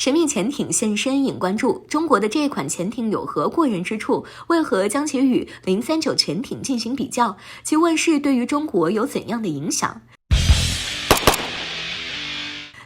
神秘潜艇现身引关注，中国的这款潜艇有何过人之处？为何将其与039潜艇进行比较？其问世对于中国有怎样的影响？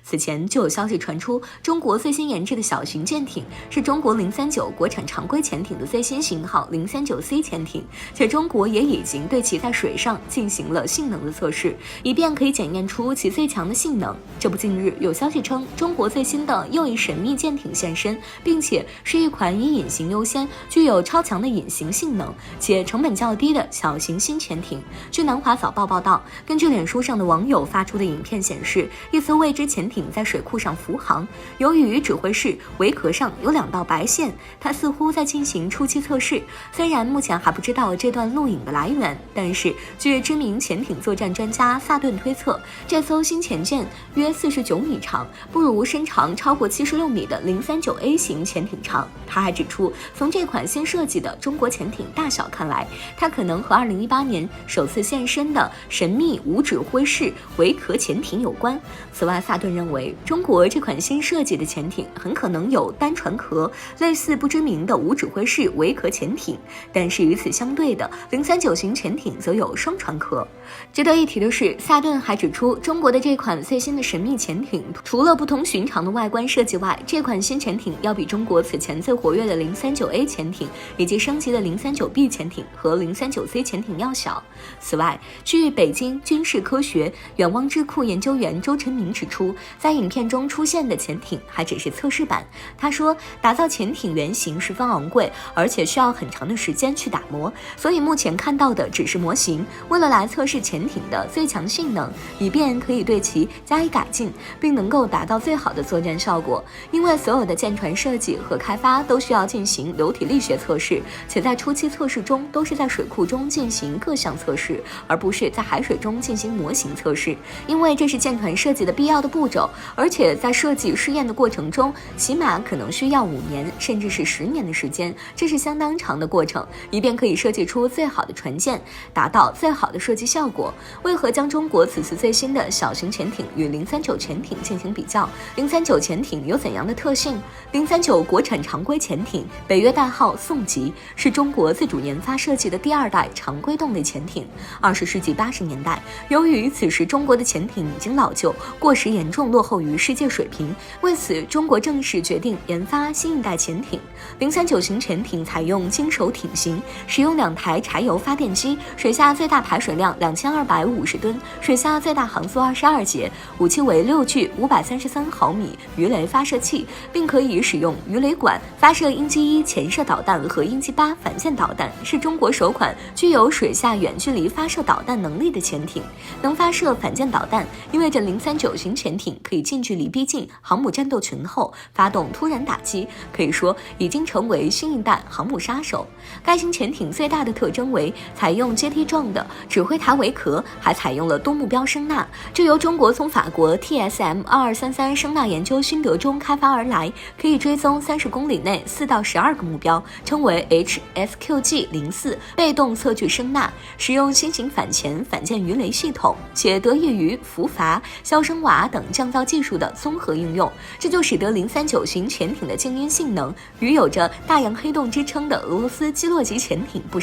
此前就有消息传出，中国最新研制的小型舰艇是中国039国产常规潜艇的最新型号039C 潜艇，且中国也已经对其在水上进行了性能的测试，以便可以检验出其最强的性能。这不，近日有消息称，中国最新的又一神秘舰艇现身，并且是一款以隐形优先、具有超强的隐形性能且成本较低的小型新潜艇。据南华早报报道，根据脸书上的网友发出的影片显示，一艘未知潜艇在水库上浮航，由于指挥室桅壳上有2道白线，它似乎在进行初期测试。虽然目前还不知道这段录影的来源，但是据知名潜艇作战专家萨顿推测，这艘新潜舰约49米长，不如身长超过76米的039A 型潜艇长。他还指出，从这款新设计的中国潜艇大小看来，它可能和2018年首次现身的神秘无指挥室桅壳潜艇有关。此外，萨顿认为中国这款新设计的潜艇很可能有单船壳，类似不知名的无指挥室桅壳潜艇，但是与此相对的039型潜艇则有双船壳。值得一提的是，萨顿还指出，中国的这款最新的神秘潜艇除了不同寻常的外观设计外，这款新潜艇要比中国此前最活跃的039A 潜艇以及升级的039B 潜艇和039C 潜艇要小。此外，据北京军事科学远望智库研究员周晨明指出，在影片中出现的潜艇还只是测试版。他说，打造潜艇原型十分昂贵，而且需要很长的时间去打磨，所以目前看到的只是模型，为了来测试潜艇的最强性能，以便可以对其加以改进，并能够达到最好的作战效果。因为所有的舰船设计和开发都需要进行流体力学测试，且在初期测试中都是在水库中进行各项测试，而不是在海水中进行模型测试。因为这是舰船设计的必要的步骤，而且在设计试验的过程中，起码可能需要5年甚至是10年的时间，这是相当长的过程，以便可以设计出最好的船舰，达到最好的设计效果。为何将中国此次最新的小型潜艇与039潜艇进行比较？039潜艇有怎样的特性？039国产常规潜艇，北约代号宋级，是中国自主研发设计的第2代常规动力潜艇。20世纪80年代，由于此时中国的潜艇已经老旧，过时严重落后于世界水平，为此中国正式决定研发新一代潜艇。039型潜艇采用金手艇型，使用2台柴油发电机，水下最大排水量2250吨，水下最大航速22节，武器为6具533毫米鱼雷发射器，并可以使用鱼雷管发射鹰击1潜射导弹和鹰击8反舰导弹，是中国首款具有水下远距离发射导弹能力的潜艇。能发射反舰导弹，意味着039型潜艇可以近距离逼近航母战斗群后发动突然打击，可以说已经成为新一代航母杀手。该型潜艇最大的特征为采用阶梯状的指挥塔桅壳，还采用了多目标声纳，这由中国从法国 TSM2233 声纳研究心得中开发而来，可以追踪30公里内4到12个目标，称为 HSQG-04 被动测距声纳，使用新型反潜反舰鱼雷系统，且得益于伏筏、消声瓦等降噪技术的综合应用，这就使得039型潜艇的静音性能与有着大洋黑洞之称的俄罗斯基洛级潜艇不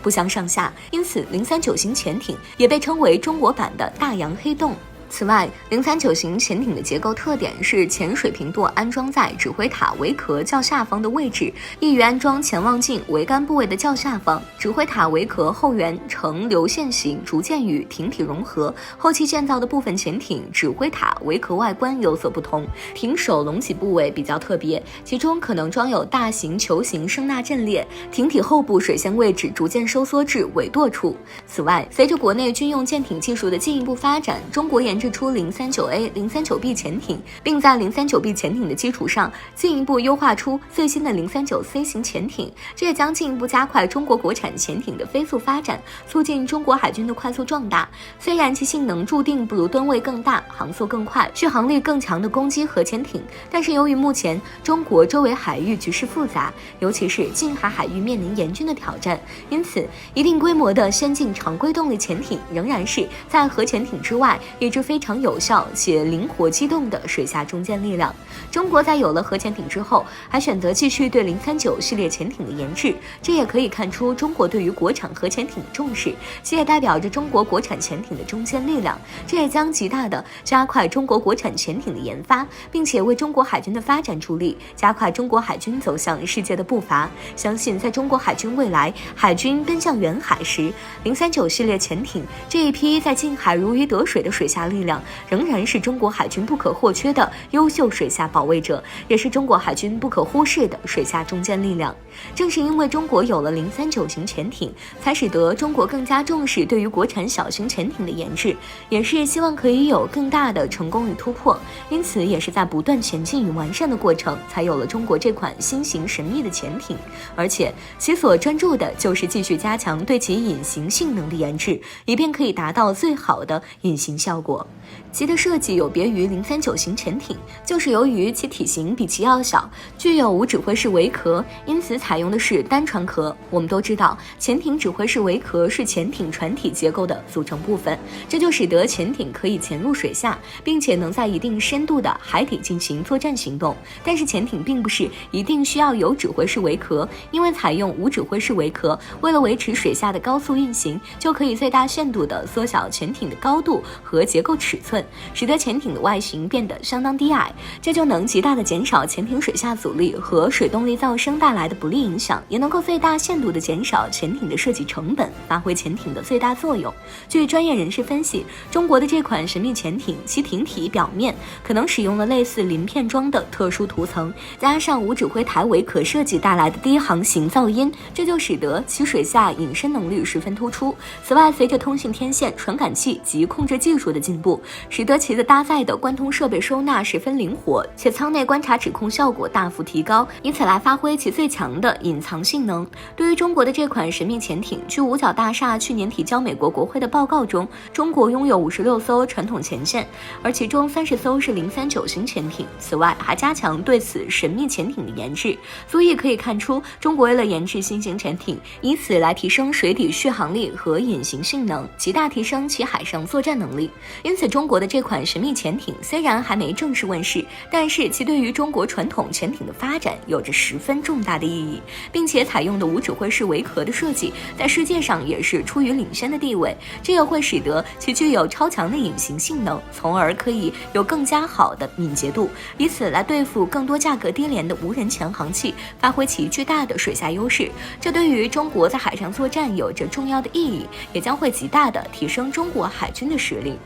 相上下，因此039型潜艇也被称为中国版的大洋黑洞。此外，039型潜艇的结构特点是前水平舵安装在指挥塔桅壳较下方的位置，易于安装潜望镜桅杆部位的较下方。指挥塔桅壳后缘呈流线型，逐渐与艇体融合。后期建造的部分潜艇指挥塔桅壳外观有所不同，艇首隆起部位比较特别，其中可能装有大型球形声纳阵列，艇体后部水线位置逐渐收缩至尾舵处。此外，随着国内军用舰艇技术的进一步发展，中国研制出039A、039B 潜艇，并在039B 潜艇的基础上进一步优化出最新的039C 型潜艇，这也将进一步加快中国国产潜艇的飞速发展，促进中国海军的快速壮大。虽然其性能注定不如吨位更大、航速更快、续航力更强的攻击核潜艇，但是由于目前中国周围海域局势复杂，尤其是近海海域面临严峻的挑战，因此一定规模的先进常规动力潜艇仍然是在核潜艇之外一支非常有效且灵活机动的水下中坚力量。中国在有了核潜艇之后，还选择继续对039系列潜艇的研制，这也可以看出中国对于国产核潜艇的重视，其也代表着中国国产潜艇的中坚力量。这也将极大的加快中国国产潜艇的研发，并且为中国海军的发展助力，加快中国海军走向世界的步伐。相信在中国海军未来海军奔向远海时，039系列潜艇这一批在近海如鱼得水的水下力量，仍然是中国海军不可或缺的优秀水下保卫者，也是中国海军不可忽视的水下中坚力量。正是因为中国有了039型潜艇，才使得中国更加重视对于国产小型潜艇的研制，也是希望可以有更大的成功与突破。因此也是在不断前进与完善的过程，才有了中国这款新型神秘的潜艇，而且其所专注的就是继续加强对其隐形性能的研制，以便可以达到最好的隐形效果。其的设计有别于039型潜艇，就是由于其体型比其要小，具有无指挥式围壳，因此采用的是单船壳。我们都知道，潜艇指挥式围壳是潜艇船体结构的组成部分，这就使得潜艇可以潜入水下，并且能在一定深度的海底进行作战行动。但是潜艇并不是一定需要有指挥式围壳，因为采用无指挥式围壳，为了维持水下的高速运行，就可以最大限度地缩小潜艇的高度和结构尺寸，使得潜艇的外形变得相当低矮，这就能极大地减少潜艇水下阻力和水动力噪声带来的不利影响，也能够最大限度地减少潜艇的设计成本，发挥潜艇的最大作用。据专业人士分析，中国的这款神秘潜艇，其艇体表面可能使用了类似鳞片装的特殊涂层，加上无指挥台围壳设计带来的低航行噪音，这就使得其水下隐身能力十分突出。此外，随着通讯天线、传感器及控制技术的进步，使得其的搭载的关通设备收纳十分灵活，且舱内观察指控效果大幅提高，以此来发挥其最强的隐藏性能。对于中国的这款神秘潜艇，据五角大厦去年提交美国国会的报告中，中国拥有56艘传统前线，而其中30艘是039型潜艇。此外，还加强对此神秘潜艇的研制，所以可以看出，中国为了研制新型潜艇，以此来提升水底续航力和隐形性能，极大提升其海上作战能力。因此，中国的这款神秘潜艇虽然还没正式问世，但是其对于中国传统潜艇的发展有着十分重大的意义，并且采用的无指挥式围壳的设计，在世界上也是处于领先的地位，这也会使得其具有超强的隐形性能，从而可以有更加好的敏捷度，以此来对付更多价格低廉的无人潜航器，发挥其巨大的水下优势。这对于中国在海上作战有着重要的意义，也将会极大的提升中国海军的实力。